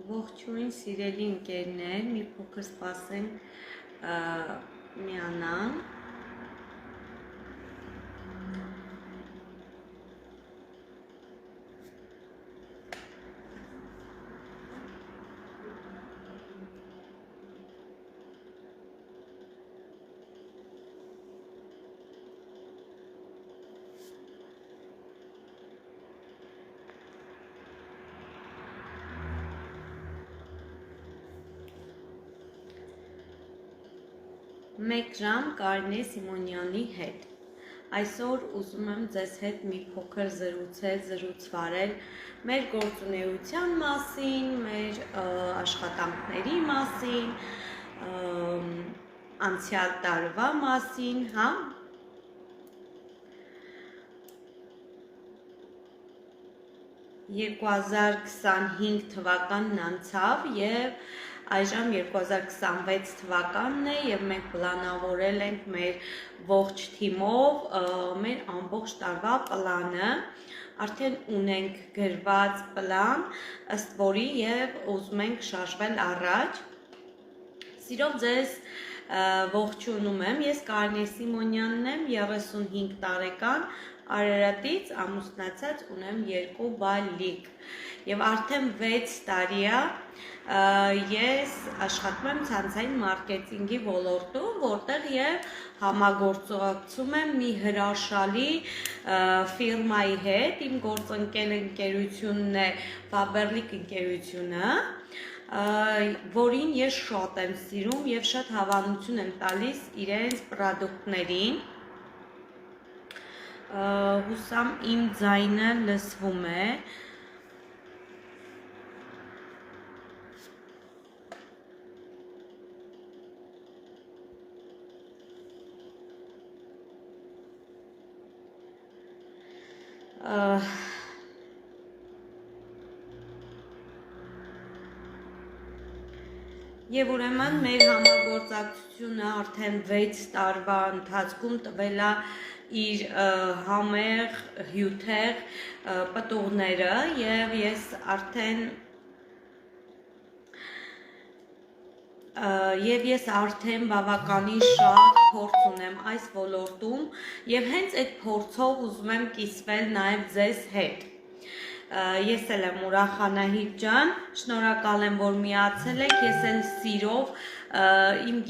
Ողջույն սիրելի ընկերներ, մի փոքր սպասենք միանան։ Մեկ ժամ Կարինե Սիմոնյանի հետ։ Այսօր ուզում եմ ձեզ հետ մի փոքր զրուցել մեր գործունեության մասին, մեր աշխատանքների մասին, անցյալ տարվա մասին, հա։ (2025 թվականն անցավ և այժմ 2026 թվականն է և մենք պլանավորել ենք մեր ողջ թիմով մեր ամբողջ տարվա պլանը, արդեն ունենք գրված պլան, ըստ որի և ուզում ենք շարժվել առաջ։ Սիրով ձեզ ողջունում եմ, ես Կարինե Սիմոնյանն եմ, 35 տարեկան, Արարատից, ամուսնացած, ունեմ 2 բալիկ և արդեն 6 տարի է ես աշխատում եմ ցանցային մարքեթինգի ոլորտում, որտեղ և համագործակցում եմ մի հրաշալի ֆիրմայի հետ, իմ գործընկեր ընկերությունն է Faberlic ընկերությունը, որին ես շատ եմ սիրում և շատ հավանություն եմ տալիս իրենց պրոդուկտներին։ Հուսամ իմ ձայնը լսվում է։ Եվ ուրեմն մեր համագործակցությունը արդեն 6 տարվա ընթացքում տվել է իր համեղ, հյութեղ պտուղները և ես արդեն բավականին շատ փորձ ունեմ այս ոլորտում և հենց այդ փորձով ուզում եմ կիսվել նաև ձեզ հետ։ Ես էլ եմ ուրախ Անահիտ ջան, շնորհակալ եմ, որ միացել եք, ես էլ սիրով իմ